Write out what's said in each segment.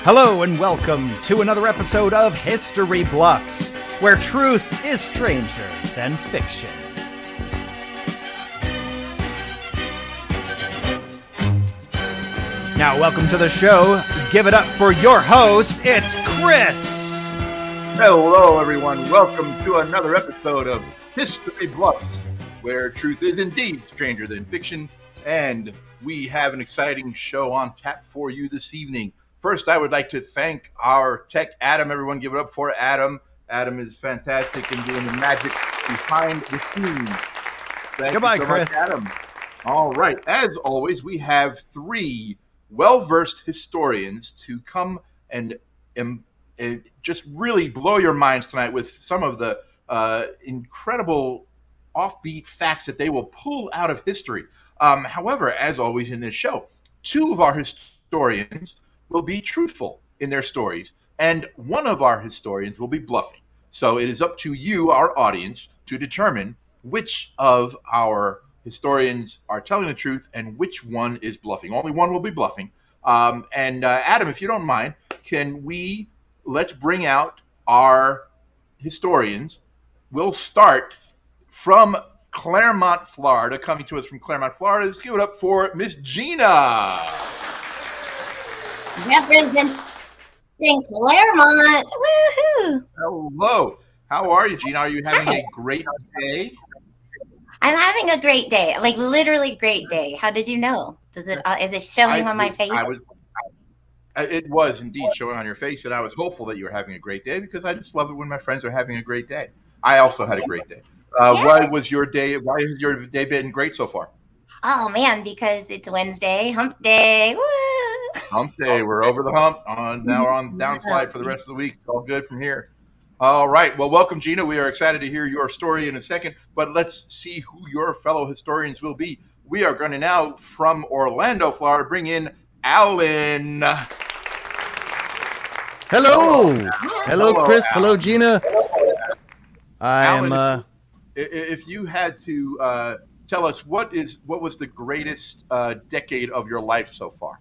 Hello and welcome to another episode of History Bluffs, where truth is stranger than fiction. Now, welcome to the show. Give it up for your host, it's Chris. Hello, everyone. Welcome to another episode of History Bluffs, where truth is indeed stranger than fiction. And we have an exciting show on tap for you this evening. First, I would like to thank our tech, Adam. Everyone give it up for Adam. Adam is fantastic in doing the magic behind the scenes. Goodbye, Chris. Much, Adam. All right. As always, we have three well-versed historians to come and just really blow your minds tonight with some of the incredible offbeat facts that they will pull out of history. However, as always in this show, two of our historians will be truthful in their stories, and one of our historians will be bluffing. So it is up to you, our audience, to determine which of our historians are telling the truth and which one is bluffing. Only one will be bluffing. Adam, if you don't mind, let's bring out our historians. We'll start from Claremont, Florida, coming to us from Claremont, Florida. Let's give it up for Miss Gina. Representing Claremont. Woohoo! Hello. How are you, Gina? Are you having a great day? I'm having a great day. Like literally great day. How did you know? Is it showing on my face? It was indeed showing on your face, and I was hopeful that you were having a great day because I just love it when my friends are having a great day. I also had a great day. Why has your day been great so far? Oh man, because it's Wednesday, hump day. Woo! Hump day. We're over the hump. Now we're on the downslide for the rest of the week. It's all good from here. All right. Well, welcome, Gina. We are excited to hear your story in a second, but let's see who your fellow historians will be. We are going to now, from Orlando, Florida, bring in Alan. Hello, Chris. Alan. Hello, Gina. Alan, if you had to tell us what was the greatest decade of your life so far?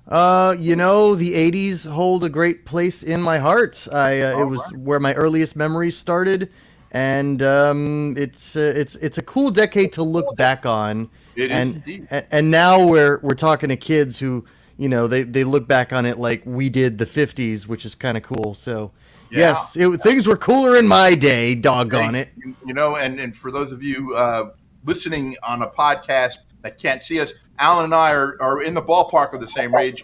The 80s hold a great place in my heart. It was where my earliest memories started, and it's a cool decade to look back on. It is indeed. And now we're talking to kids who, they look back on it like we did the 50s, which is kind of cool. So yeah. Yes, things were cooler in my day. Doggone it. And for those of you listening on a podcast that can't see us, Alan and I are in the ballpark of the same age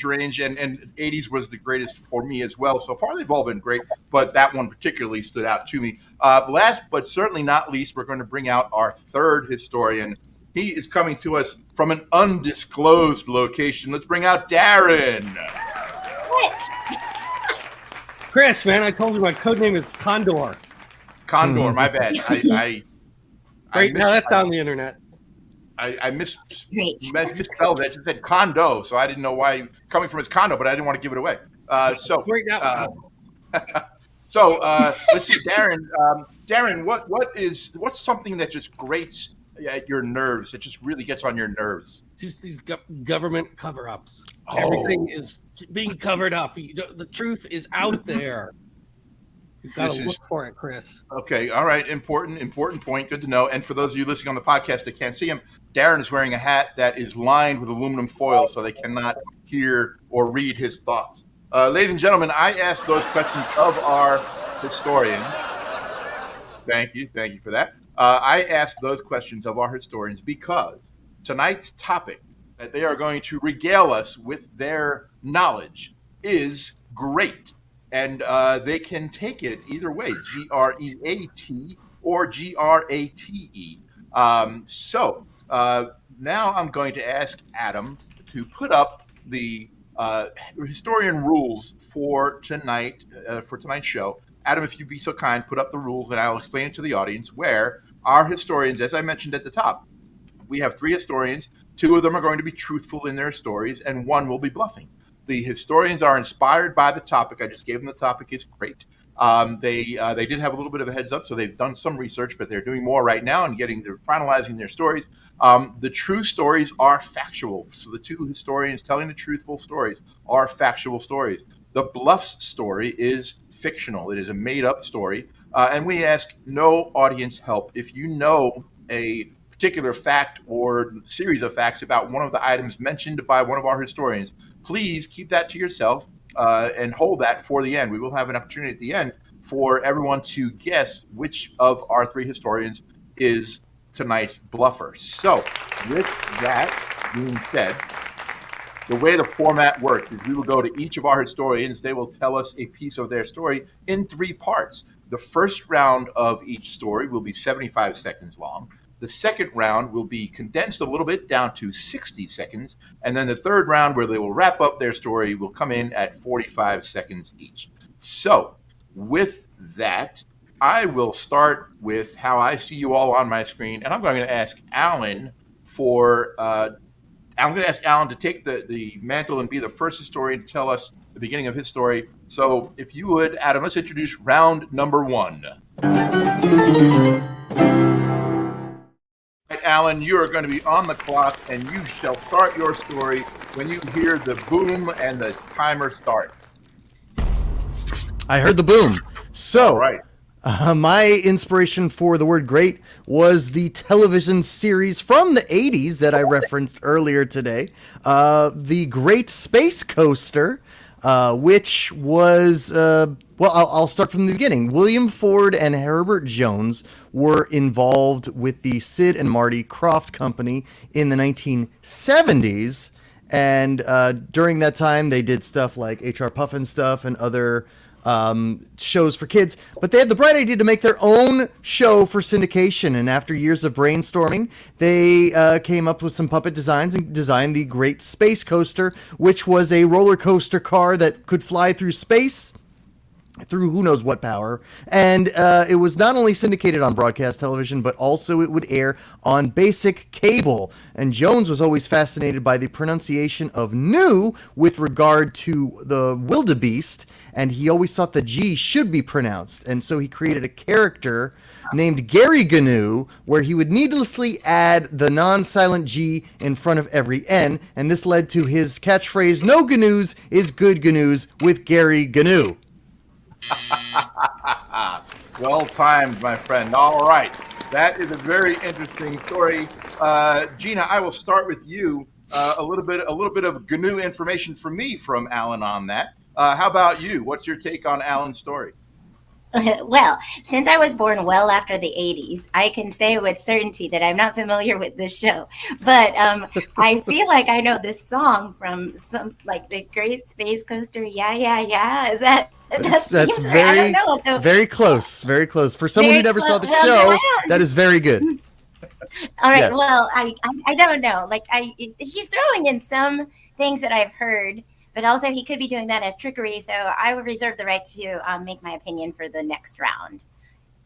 range, and 80s was the greatest for me as well. So far, they've all been great, but that one particularly stood out to me. Last but certainly not least, we're going to bring out our third historian. He is coming to us from an undisclosed location. Let's bring out Darren. What? Chris, man, I told you my code name is Condor. Condor, my bad. Right now, that's on the internet. I misspelled it. I just said condo, so I didn't know why coming from his condo, but I didn't want to give it away. Let's see, Darren. Darren, what's something that just grates at your nerves? That just really gets on your nerves? It's just these government cover-ups. Oh. Everything is being covered up. The truth is out there. You've got to look for it, Chris. Okay, all right. Important point. Good to know. And for those of you listening on the podcast that can't see him, Darren is wearing a hat that is lined with aluminum foil so they cannot hear or read his thoughts. Ladies and gentlemen, I asked those questions of our historians. Thank you for that. I asked those questions of our historians because tonight's topic that they are going to regale us with their knowledge is great. And they can take it either way, G-R-E-A-T or G-R-A-T-E. Now I'm going to ask Adam to put up the historian rules for tonight's show. Adam, if you'd be so kind, put up the rules and I'll explain it to the audience, where our historians, as I mentioned at the top, we have three historians. Two of them are going to be truthful in their stories and one will be bluffing. The historians are inspired by the topic. I just gave them the topic. It's great. They did have a little bit of a heads up, so they've done some research, but they're doing more right now and they're finalizing their stories. The true stories are factual. So the two historians telling the truthful stories are factual stories. The Bluffs story is fictional. It is a made-up story. And we ask no audience help. If you know a particular fact or series of facts about one of the items mentioned by one of our historians, please keep that to yourself and hold that for the end. We will have an opportunity at the end for everyone to guess which of our three historians is tonight's bluffer. So, with that being said, the way the format works is we will go to each of our historians. They will tell us a piece of their story in three parts. The first round of each story will be 75 seconds long. The second round will be condensed a little bit down to 60 seconds. And then the third round, where they will wrap up their story, will come in at 45 seconds each. So, with that, I will start with how I see you all on my screen. And I'm going to ask Alan to take the mantle and be the first historian to tell us the beginning of his story. So if you would, Adam, let's introduce round number one. Alan, you are going to be on the clock, and you shall start your story when you hear the boom and the timer start. I heard the boom. So, all right. My inspiration for the word great was the television series from the 80s that I referenced earlier today, The Great Space Coaster, which was, I'll start from the beginning. William Ford and Herbert Jones were involved with the Sid and Marty Krofft Company in the 1970s, and during that time they did stuff like H.R. Puffin stuff and other shows for kids, but they had the bright idea to make their own show for syndication. And after years of brainstorming, they came up with some puppet designs and designed the Great Space Coaster, which was a roller coaster car that could fly through space through who knows what power. And it was not only syndicated on broadcast television, but also it would air on basic cable. And Jones was always fascinated by the pronunciation of new with regard to the wildebeest, and he always thought the G should be pronounced. And so he created a character named Gary Gnu, where he would needlessly add the non-silent G in front of every N, and this led to his catchphrase, "No GNUs is good GNUs" with Gary Gnu. Well timed, my friend. All right. That is a very interesting story. Gina, I will start with you. A little bit of GNU information from me from Alan on that. How about you? What's your take on Alan's story? Well, since I was born well after the 80s, I can say with certainty that I'm not familiar with this show. But I feel like I know this song from some, like the Great Space Coaster. Yeah, yeah, yeah. Is that? That's very, so, very close. Very close. For someone who never saw the show, that is very good. All right. Yes. Well, I don't know. Like he's throwing in some things that I've heard, but also he could be doing that as trickery. So I would reserve the right to make my opinion for the next round.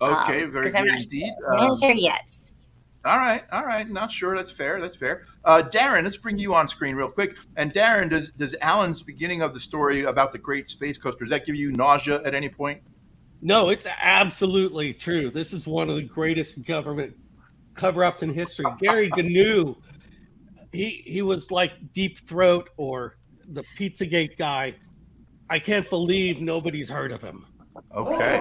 Okay, very good indeed. I'm not sure yet. All right. Not sure. That's fair. Darren, let's bring you on screen real quick. And Darren, does Alan's beginning of the story about the Great Space Coaster, does that give you nausea at any point? No, it's absolutely true. This is one of the greatest government cover-ups in history. Gary Gnu, he was like Deep Throat or the Pizzagate guy. I can't believe nobody's heard of him. Okay.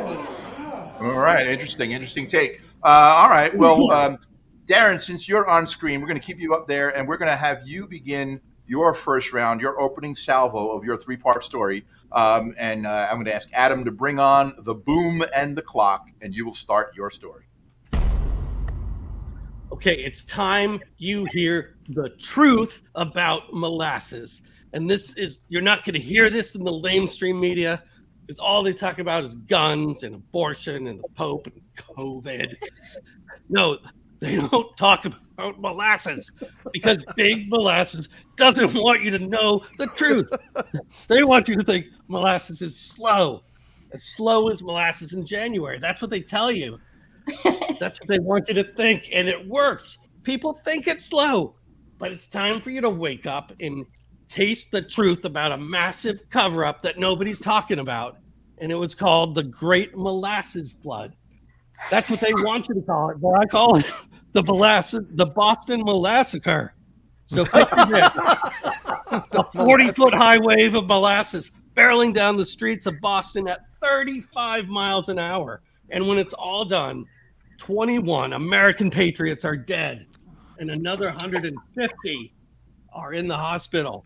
All right. Interesting take. All right. Well, Darren, since you're on screen, we're going to keep you up there, and we're going to have you begin your first round, your opening salvo of your three-part story. And I'm going to ask Adam to bring on the boom and the clock, and you will start your story. Okay, it's time you hear the truth about Molasses. And you're not going to hear this in the lamestream media, because all they talk about is guns and abortion and the Pope and COVID. No, they don't talk about Molasses, because Big Molasses doesn't want you to know the truth. They want you to think Molasses is slow as Molasses in January. That's what they tell you. That's what they want you to think, and it works. People think it's slow, but it's time for you to wake up and taste the truth about a massive cover-up that nobody's talking about, and it was called the Great Molasses Flood. That's what they want you to call it, but I call it the Boston Molasses. So picture this. A 40-foot high wave of molasses barreling down the streets of Boston at 35 miles an hour. And when it's all done, 21 American patriots are dead and another 150 are in the hospital.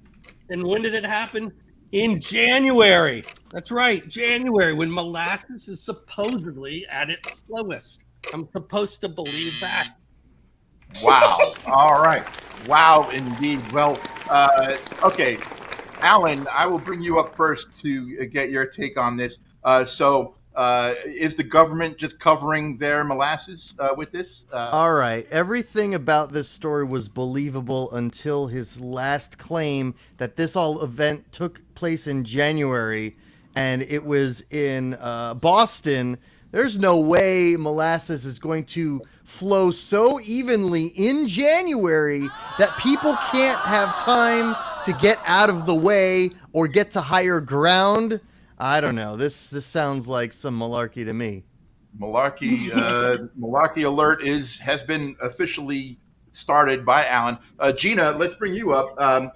And when did it happen? In January. That's right, January, when molasses is supposedly at its slowest. I'm supposed to believe that. Wow. All right. Wow, indeed. Well, okay. Alan, I will bring you up first to get your take on this. Is the government just covering their molasses with this? All right. Everything about this story was believable until his last claim that this all event took place in January and it was in Boston. There's no way molasses is going to flow so evenly in January that people can't have time to get out of the way or get to higher ground. I don't know. This sounds like some malarkey to me. Malarkey alert has been officially started by Alan. Gina, let's bring you up.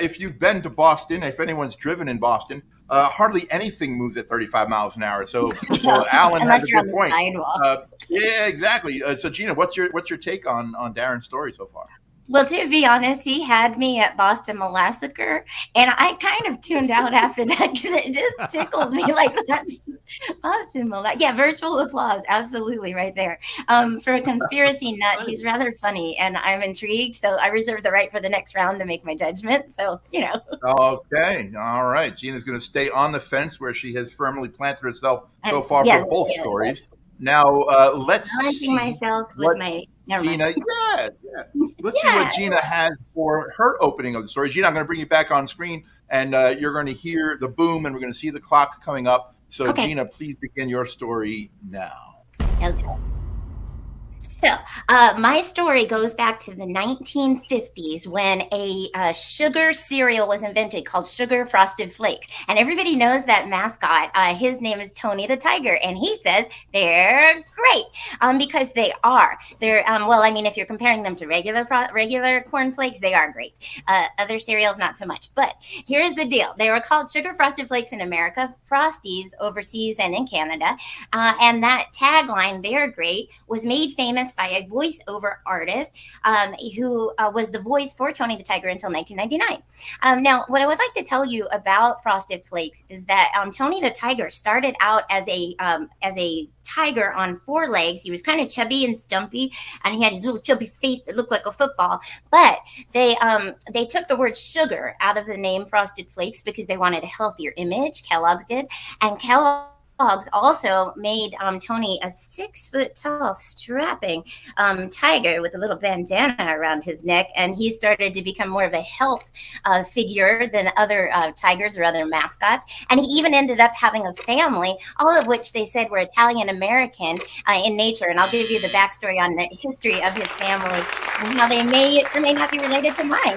If you've been to Boston, if anyone's driven in Boston, hardly anything moves at 35 miles an hour. So Alan has a good point. Yeah, exactly. So Gina, what's your take on Darren's story so far? Well, to be honest, he had me at Boston Molasses, and I kind of tuned out after that because it just tickled me. Like, that's Boston Molasses. Yeah, virtual applause. Absolutely, right there. For a conspiracy nut, he's rather funny, and I'm intrigued. So I reserve the right for the next round to make my judgment. So, Okay. All right. Gina's going to stay on the fence where she has firmly planted herself so far for both stories. Now, let's see myself with my... Gina, let's see what Gina has for her opening of the story. Gina, I'm going to bring you back on screen, and you're going to hear the boom, and we're going to see the clock coming up. So, okay. Gina, please begin your story now. Okay. So my story goes back to the 1950s when a sugar cereal was invented called Sugar Frosted Flakes. And everybody knows that mascot. His name is Tony the Tiger. And he says they're great because they are. They're, if you're comparing them to regular cornflakes, they are great. Other cereals, not so much. But here's the deal. They were called Sugar Frosted Flakes in America, Frosties overseas and in Canada. And that tagline, they're great, was made famous by a voiceover artist who was the voice for Tony the Tiger until 1999. Now, what I would like to tell you about Frosted Flakes is that Tony the Tiger started out as a tiger on four legs. He was kind of chubby and stumpy, and he had his little chubby face that looked like a football. But they took the word sugar out of the name Frosted Flakes because they wanted a healthier image. Kellogg's did, and Kellogg's also made Tony a 6-foot tall, strapping tiger with a little bandana around his neck, and he started to become more of a health figure than other tigers or other mascots. And he even ended up having a family, all of which they said were Italian American in nature. And I'll give you the backstory on the history of his family and how they may or may not be related to mine.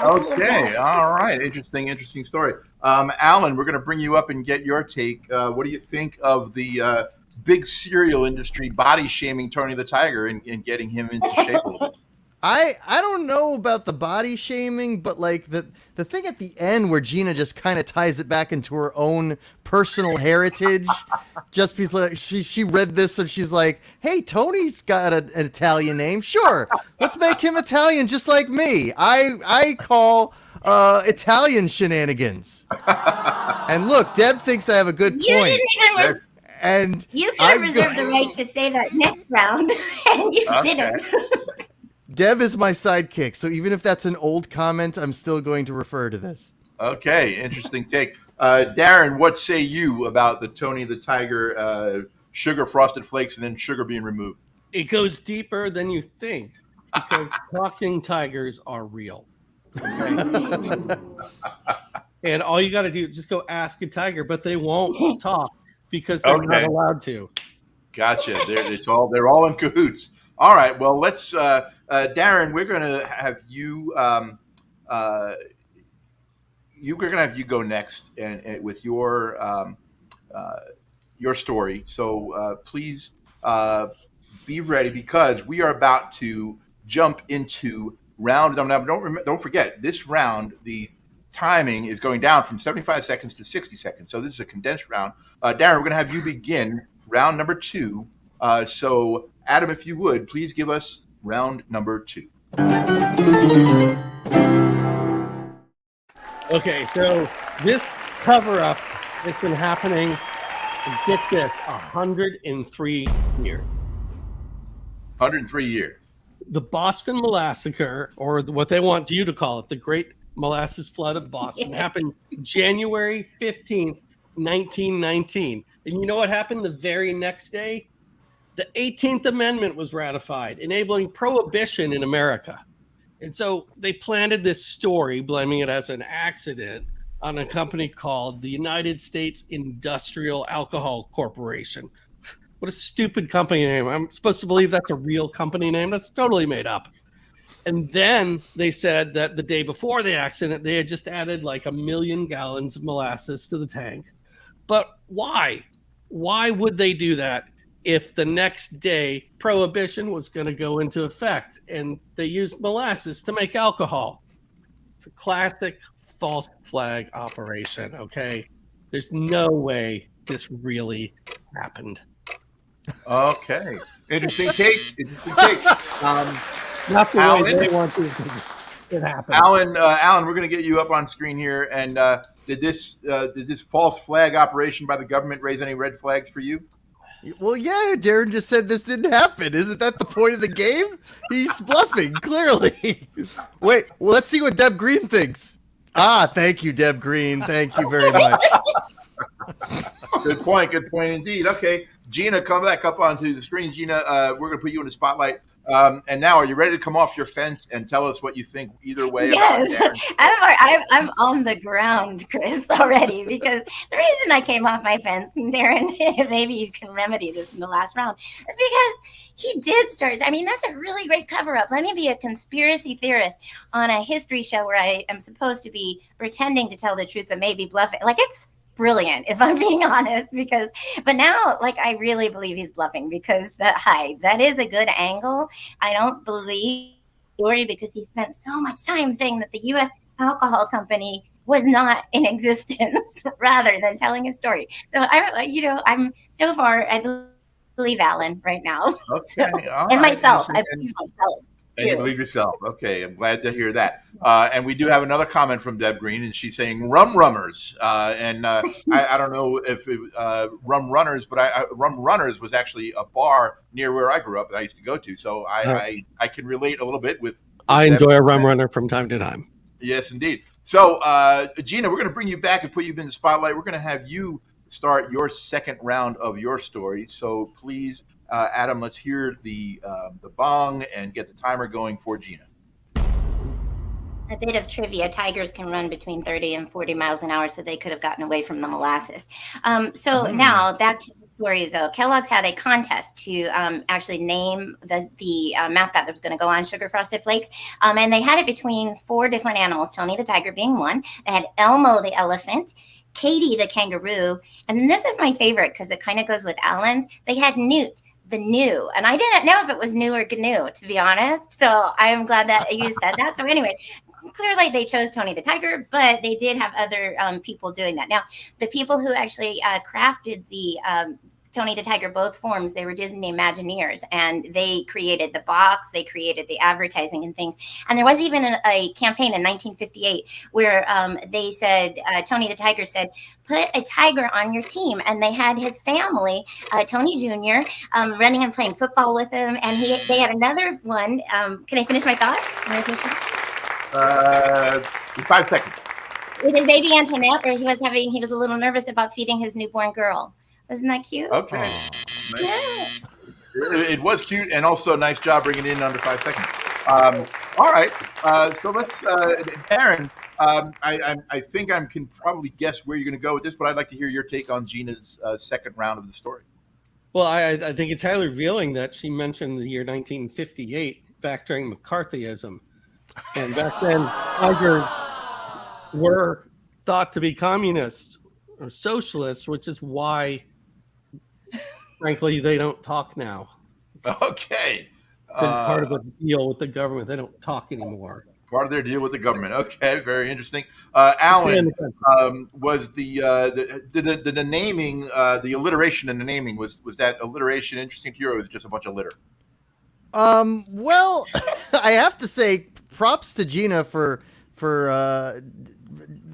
Okay, all right, interesting story. Alan, we're going to bring you up and get your take. What do you think of the big cereal industry body shaming Tony the Tiger and getting him into shape a little bit? I don't know about the body shaming, but like the thing at the end where Gina just kind of ties it back into her own personal heritage, just because like, she read this and she's like, hey, Tony's got an Italian name. Sure, let's make him Italian just like me. I call Italian shenanigans. And look, Deb thinks I have a good point. And you could have reserved the right to say that next round, and you didn't. Deb is my sidekick, so even if that's an old comment, I'm still going to refer to this. Okay, interesting take. Darren, what say you about the Tony the Tiger sugar frosted flakes and then sugar being removed? It goes deeper than you think because talking tigers are real. Okay? And all you got to do is just go ask a tiger, but they won't talk because they're not allowed to. Gotcha. They're all in cahoots. All right. Well, let's Darren. We're going to have you. We're going to have you go next and with your story. So please be ready because we are about to jump into round. Now, don't forget, this round, the timing is going down from 75 seconds to 60 seconds. So this is a condensed round. Darren, we're going to have you begin round number 2. So, Adam, if you would, please give us round number 2. Okay, so this cover-up has been happening, get this, 103 years. 103 years. The Boston Molasses, or what they want you to call it, the Great Molasses Flood of Boston, happened January 15th, 1919. And you know what happened the very next day? The 18th Amendment was ratified, enabling prohibition in America. And so they planted this story, blaming it as an accident, on a company called the United States Industrial Alcohol Corporation. What a stupid company name. I'm supposed to believe that's a real company name. That's totally made up. And then they said that the day before the accident, they had just added like 1 million gallons of molasses to the tank. But why? Why would they do that if the next day prohibition was going to go into effect and they used molasses to make alcohol? It's a classic false flag operation, okay? There's no way this really happened. Okay. Interesting take. Not the Alan, way they want to it happen. Alan, we're going to get you up on screen here. And did this false flag operation by the government raise any red flags for you? Well, yeah, Darren just said this didn't happen. Isn't that the point of the game? He's bluffing, clearly. Wait, well, let's see what Deb Green thinks. Thank you, Deb Green. Thank you very much. Good point indeed. Okay, Gina, come back up onto the screen. Gina, we're going to put you in the spotlight. And now, are you ready to come off your fence and tell us what you think either way? Yes, about Darren? I'm on the ground, Chris, already, because the reason I came off my fence, and Darren, maybe you can remedy this in the last round, is because he did start. I mean, that's a really great cover-up. Let me be a conspiracy theorist on a history show where I am supposed to be pretending to tell the truth, but maybe bluffing. Like, it's brilliant, if I'm being honest, but now, like, I really believe he's bluffing because that is a good angle. I don't believe story because he spent so much time saying that the U.S. alcohol company was not in existence rather than telling a story. So I'm so far, I believe Alan right now. Okay, so, and myself. I believe myself. And you believe yourself. Okay, I'm glad to hear that. And we do have another comment from Deb Green, and she's saying rum rummers. I don't know if it, rum runners, but rum runners was actually a bar near where I grew up that I used to go to. So I can relate a little bit with I enjoy a rum runner from time to time. Yes, indeed. So, Gina, we're going to bring you back and put you in the spotlight. We're going to have you start your second round of your story. So please, Adam, let's hear the bong and get the timer going for Gina. A bit of trivia. Tigers can run between 30 and 40 miles an hour, so they could have gotten away from the molasses. Now back to the story, though. Kellogg's had a contest to actually name the mascot that was going to go on Sugar Frosted Flakes. And they had it between 4 different animals, Tony the tiger being one. They had Elmo the elephant, Katie the kangaroo, and then this is my favorite because it kind of goes with Alan's. They had Newt the gnu, and I didn't know if it was new or gnu, to be honest. So I'm glad that you said that. So anyway, clearly they chose Tony the tiger, but they did have other people doing that. Now, the people who actually crafted the Tony the Tiger, both forms, they were Disney Imagineers, and they created the box, they created the advertising and things. And there was even a campaign in 1958 where they said, Tony the Tiger said, put a tiger on your team. And they had his family, Tony Jr., running and playing football with him. And they had another one. Can I finish my thought? 5 seconds. With his baby Antoinette, where he was a little nervous about feeding his newborn girl. Wasn't that cute? Okay. Nice. Yeah. It was cute, and also nice job bringing it in under 5 seconds. All right. So let's, Darren, I think I can probably guess where you're going to go with this, but I'd like to hear your take on Gina's second round of the story. Well, I think it's highly revealing that she mentioned the year 1958 back during McCarthyism. And back then, tigers were thought to be communists or socialists, which is why, frankly, they don't talk now. Okay. Been part of a deal with the government. They don't talk anymore. Part of their deal with the government. Okay, very interesting. Alan, was the naming, the alliteration in the naming, was that alliteration interesting to you, or was it just a bunch of litter? Well, I have to say props to Gina for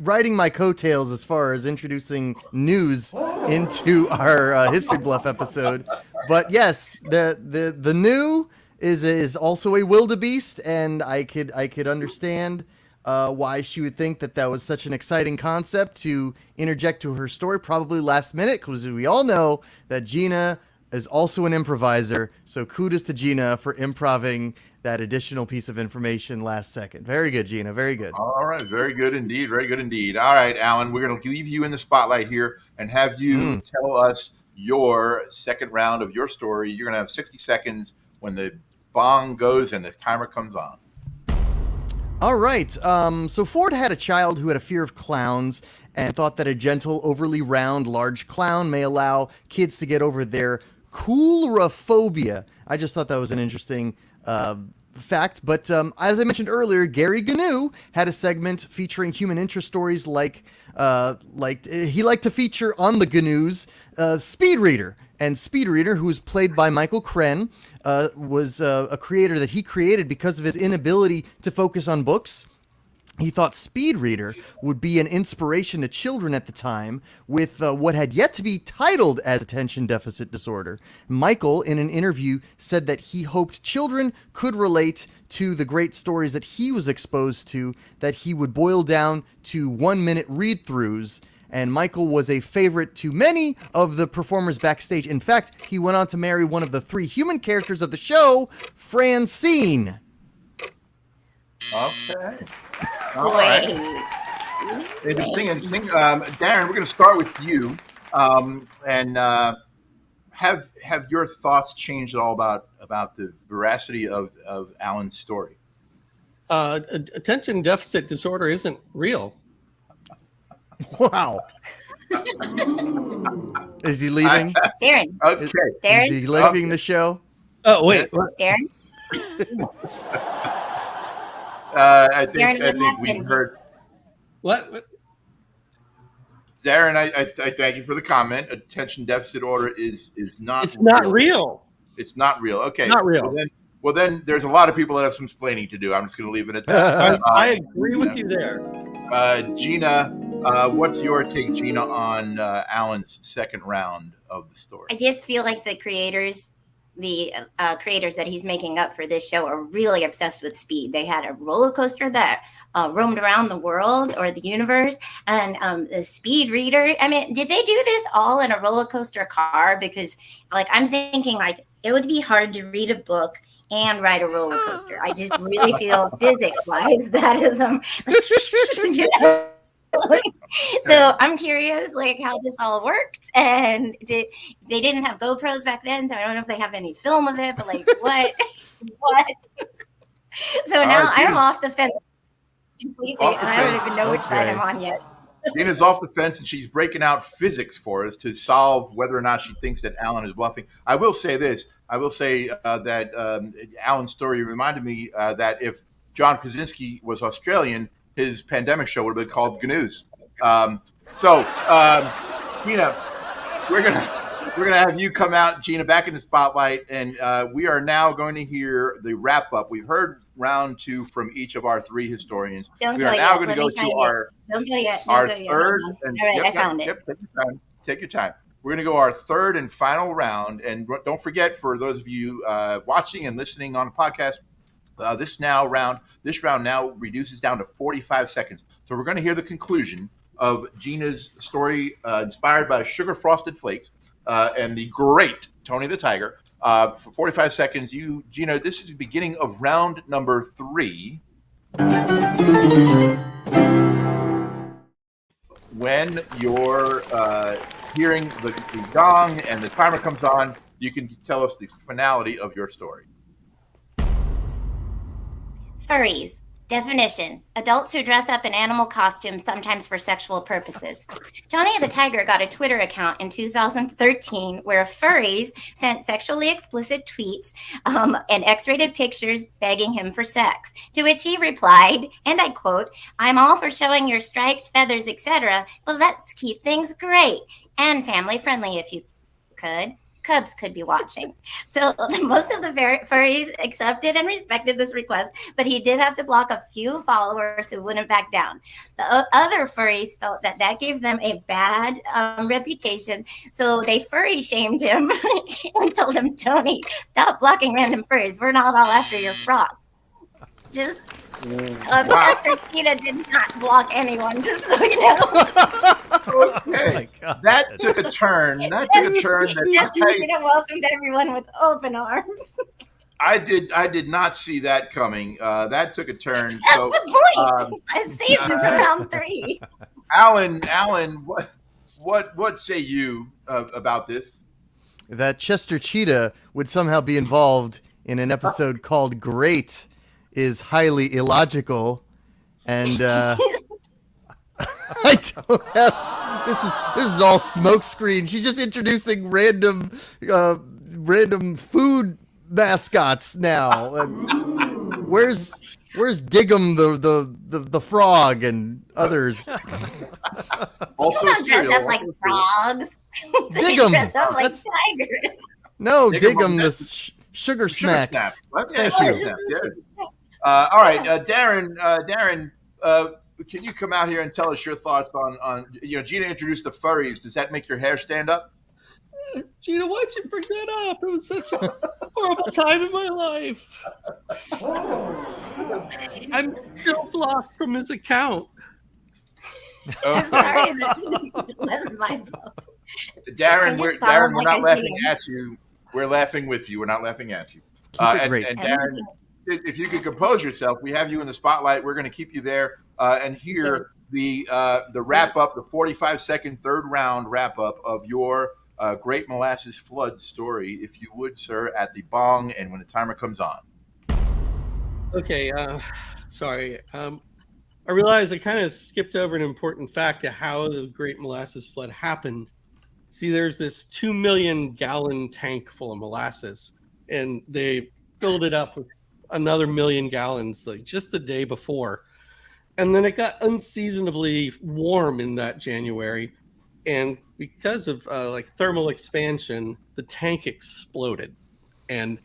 riding my coattails as far as introducing news into our History Bluff episode. But yes, the new is also a wildebeest, and I could understand why she would think that was such an exciting concept to interject to her story, probably last minute, because we all know that Gina is also an improviser. So kudos to Gina for improving that additional piece of information last second. Very good, Gina. Very good. All right. Very good indeed. Very good indeed. All right, Alan, we're going to leave you in the spotlight here and have you tell us your second round of your story. You're going to have 60 seconds when the bong goes and the timer comes on. All right. So Ford had a child who had a fear of clowns and thought that a gentle, overly round, large clown may allow kids to get over their coulrophobia. I just thought that was an interesting fact. But as I mentioned earlier, Gary Gnu had a segment featuring human interest stories like he liked to feature on the Gnus Speed Reader. And Speed Reader, who's played by Michael Kren, was a creator that he created because of his inability to focus on books. He thought Speed Reader would be an inspiration to children at the time with what had yet to be titled as attention deficit disorder. Michael, in an interview, said that he hoped children could relate to the great stories that he was exposed to, that he would boil down to 1-minute read-throughs. And Michael was a favorite to many of the performers backstage. In fact, he went on to marry one of the 3 human characters of the show, Francine. Okay. All right. Interesting. Darren, we're going to start with you, and have your thoughts changed at all about the veracity of Alan's story? Attention deficit disorder isn't real. Wow. Is he leaving? Darren. Okay. Darren. Is he leaving the show? Oh, wait. What? Darren. I think Darren, we heard. What? Darren, I thank you for the comment. Attention deficit order is not. It's not real. It's not real. Okay. Not real. Well, then there's a lot of people that have some explaining to do. I'm just going to leave it at that. I agree with you there. Gina, what's your take, Gina, on Alan's second round of the story? I just feel like the creators that he's making up for this show are really obsessed with speed. They had a roller coaster that roamed around the world or the universe, and the Speed Reader. I mean, did they do this all in a roller coaster car? Because, like, I'm thinking, like, it would be hard to read a book and ride a roller coaster. I just really feel physics-wise that is So I'm curious, like, how this all worked, and they didn't have GoPros back then, so I don't know if they have any film of it. But like, what? So now I'm off the fence completely, and I don't even know which side I'm on yet. Gina's off the fence, and she's breaking out physics for us to solve whether or not she thinks that Alan is bluffing. I will say this. I will say that Alan's story reminded me that if John Krasinski was Australian, his pandemic show would have been called Gnus. Gina, we're gonna have you come out, Gina, back in the spotlight, and we are now going to hear the wrap up. We've heard round 2 from each of our 3 historians. We are now going to go to our third. And, all right, I found it. Take your time. We're going to go our third and final round, and don't forget, for those of you watching and listening on the podcast, this round now reduces down to 45 seconds. So we're going to hear the conclusion of Gina's story, inspired by Sugar Frosted Flakes and the great Tony the Tiger. For 45 seconds, Gina, this is the beginning of round number 3. When you're hearing the gong and the timer comes on, you can tell us the finality of your story. Furries. Definition: adults who dress up in animal costumes, sometimes for sexual purposes. Johnny the Tiger got a Twitter account in 2013 where furries sent sexually explicit tweets and X-rated pictures begging him for sex. To which he replied, and I quote, "I'm all for showing your stripes, feathers, etc., but let's keep things great and family friendly if you could. Cubs could be watching." So most of the furries accepted and respected this request, but he did have to block a few followers who wouldn't back down. The other furries felt that gave them a bad reputation, so they furry shamed him and told him, "Tony, stop blocking random furries. We're not all after your frog." Just Chester Cheetah did not block anyone, just so you know. Okay, that took a turn. That took a turn. Chester Cheetah welcomed everyone with open arms. I did not see that coming. That took a turn. That's So, the point. I saved it for round 3. Alan, what say you about this? That Chester Cheetah would somehow be involved in an episode called Great is highly illogical, and I don't have this is all smoke screen. She's just introducing random food mascots now. And where's Diggum the frog and others? Also, They don't dress up like frogs. They Diggum. dress up like That's- tigers. No, Diggum, Diggum the sugar smacks. Yeah, Thank you. sugar snaps, yeah. All right, Darren, can you come out here and tell us your thoughts on Gina introduced the furries. Does that make your hair stand up? Gina, why'd you bring that up? It was such a horrible time in my life. I'm still blocked from his account. I'm sorry that it wasn't my fault. Darren, I just saw we're him like not I laughing see him. at you. We're laughing with you. We're not laughing at you. Keep it great. And Darren, if you could compose yourself, we have you in the spotlight. We're going to keep you there and hear the wrap up, the 45-second third round wrap up of your Great Molasses Flood story, if you would, sir, at the bong and when the timer comes on. Okay, sorry. I realized I kind of skipped over an important fact of how the Great Molasses Flood happened. See, there's this 2 million gallon tank full of molasses, and they filled it up with another 1 million gallons like just the day before. And then it got unseasonably warm in that January. And because of like thermal expansion, the tank exploded. And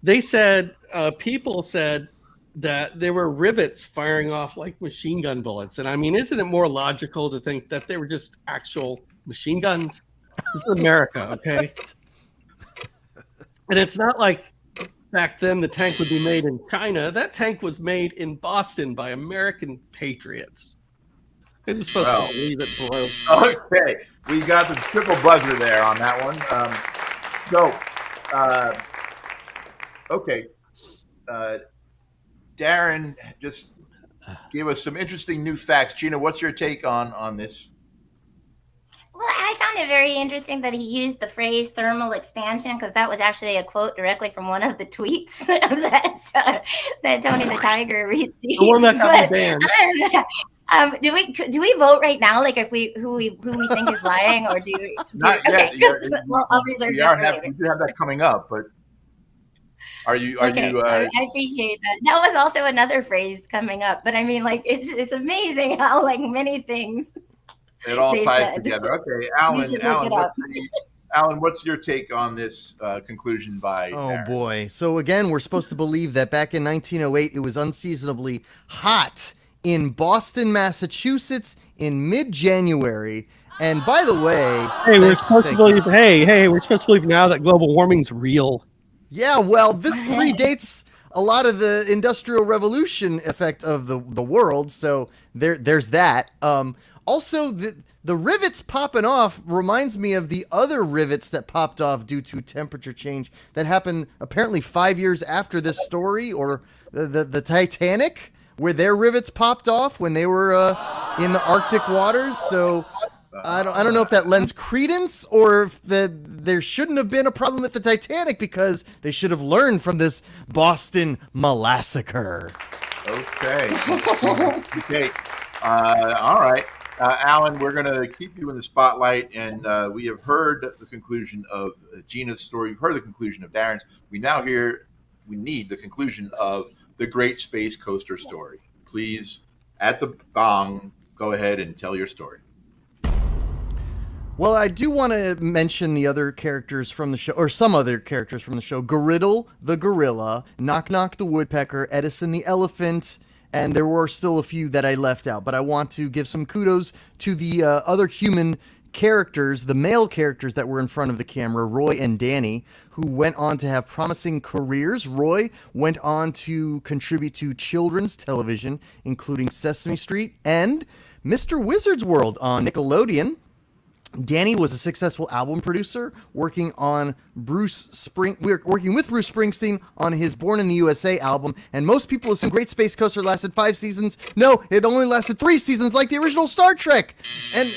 they said, people said that there were rivets firing off like machine gun bullets. And I mean, isn't it more logical to think that they were just actual machine guns? This is America, okay? And it's not like back then the tank would be made in China. That tank was made in Boston by American patriots. It was supposed to believe it broke. Okay, we got the triple buzzer there on that one. Darren just gave us some interesting new facts. Gina, what's your take on this? Well, I found it very interesting that he used the phrase thermal expansion, because that was actually a quote directly from one of the tweets that Tony the Tiger received. The one that got me banned. Do we vote right now? Like if who we think is lying, or do we? Not yet. Okay, well, I'll reserve that for later. We do have that coming up, but are you? I appreciate that. That was also another phrase coming up, but I mean, like it's amazing how like many things. It all they ties said. together. Okay, Alan, what's your take on this conclusion by Darren? Boy. So again, we're supposed to believe that back in 1908, it was unseasonably hot in Boston, Massachusetts in mid-January. And by the way, we're supposed to believe now that global warming's real. Yeah, well, this predates a lot of the Industrial Revolution effect of the world, so there's that. Also, the rivets popping off reminds me of the other rivets that popped off due to temperature change that happened apparently 5 years after this story, or the Titanic, where their rivets popped off when they were in the Arctic waters. So I don't know if that lends credence, or if there shouldn't have been a problem with the Titanic, because they should have learned from this Boston Molassacre. Okay. Okay. All right. Alan, we're going to keep you in the spotlight, and we have heard the conclusion of Gina's story. We've heard the conclusion of Darren's. We need the conclusion of the Great Space Coaster story. Please, at the gong, go ahead and tell your story. Well, I do want to mention the other characters from the show, or some other characters from the show. Goriddle the gorilla, Knock Knock the woodpecker, Edison the elephant, and there were still a few that I left out. But I want to give some kudos to the other human characters, the male characters that were in front of the camera, Roy and Danny, who went on to have promising careers. Roy went on to contribute to children's television, including Sesame Street and Mr. Wizard's World on Nickelodeon. Danny was a successful album producer, working with Bruce Springsteen on his Born in the USA album, and most people assume Great Space Coaster lasted 5 seasons. No, it only lasted 3 seasons, like the original Star Trek. And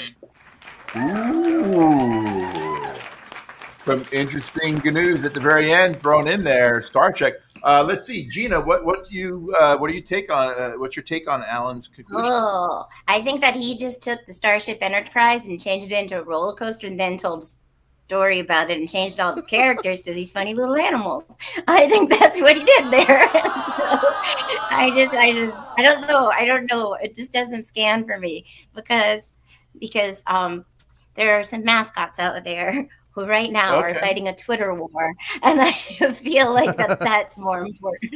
some interesting news at the very end thrown in there. Star Trek. Let's see, Gina. What do you take on? What's your take on Alan's conclusion? Oh, I think that he just took the Starship Enterprise and changed it into a roller coaster, and then told a story about it and changed all the characters to these funny little animals. I think that's what he did there. So I don't know. It just doesn't scan for me because there are some mascots out there who right now are fighting a Twitter war, and I feel like that's more important.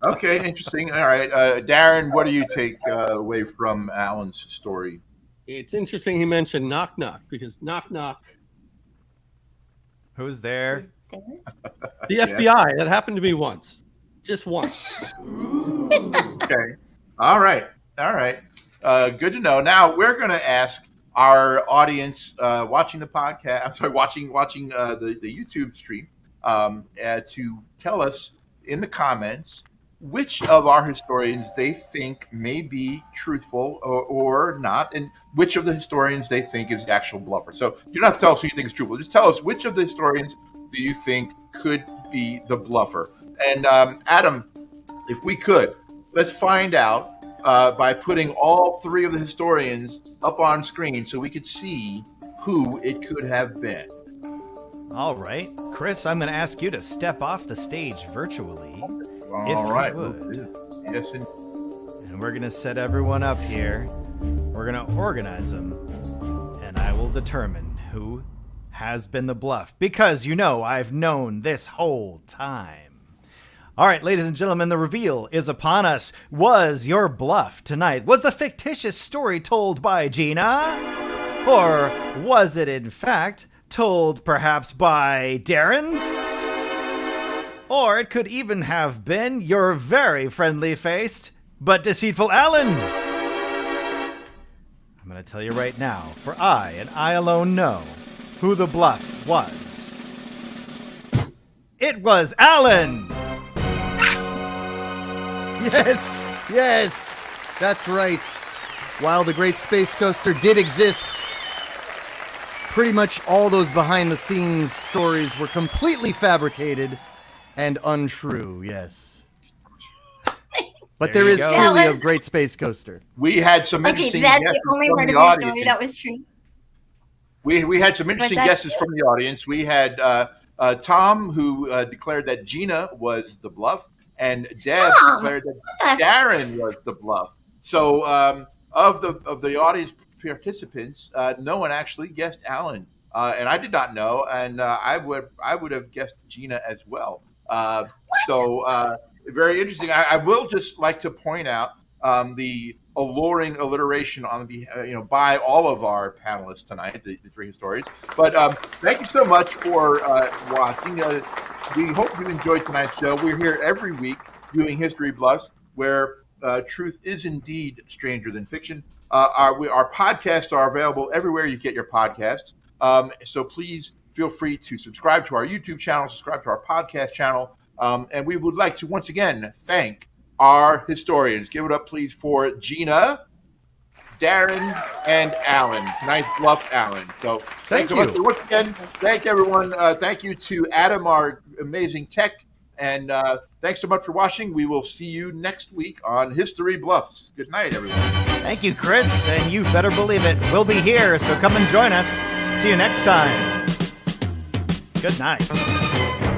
Okay, interesting. All right, Darren, what do you take away from Alan's story? It's interesting he mentioned Knock Knock, because Knock Knock, Who's there? the FBI. That happened to me once, just once. Okay, all right. Good to know. Now we're going to ask our audience watching the podcast, watching the YouTube stream, to tell us in the comments which of our historians they think may be truthful or not, and which of the historians they think is the actual bluffer. So you don't have to tell us who you think is truthful. Just tell us which of the historians do you think could be the bluffer. And Adam, if we could, let's find out by putting all 3 of the historians up on screen so we could see who it could have been. All right. Chris, I'm going to ask you to step off the stage virtually. All right. Yes, and we're going to set everyone up here. We're going to organize them. And I will determine who has been the bluff. Because, I've known this whole time. All right, ladies and gentlemen, the reveal is upon us. Was your bluff tonight? Was the fictitious story told by Gina? Or was it, in fact, told perhaps by Darren? Or it could even have been your very friendly-faced but deceitful Alan. I'm going to tell you right now, for I and I alone know who the bluff was. It was Alan! Yes, that's right. While the Great Space Coaster did exist, pretty much all those behind-the-scenes stories were completely fabricated and untrue, yes. But there is truly a Great Space Coaster. We had some interesting that's guesses the only from part the of your audience. story that was true. We had some interesting guesses from the audience. We had Tom, who declared that Gina was the bluff, and Deb declared that Darren was the bluff. So of the audience participants, no one actually guessed Alan, and I did not know, and I would have guessed Gina as well. So very interesting. I will just like to point out the alluring alliteration on the by all of our panelists tonight, the 3 historians. But thank you so much for watching. We hope you enjoyed tonight's show. We're here every week doing History Bluffs, where truth is indeed stranger than fiction. Our podcasts are available everywhere you get your podcasts. So please feel free to subscribe to our YouTube channel, subscribe to our podcast channel. And we would like to once again thank our historians. Give it up, please, for Gina, Darren, and Alan. Tonight's bluff, Alan. So thank you. Once again, thank everyone. Thank you to Adam, our amazing tech And thanks so much for watching. We will see you next week on History Bluffs. Good night, everyone. Thank you, Chris, and you better believe it, we'll be here, so come and join us. See you next time. Good night.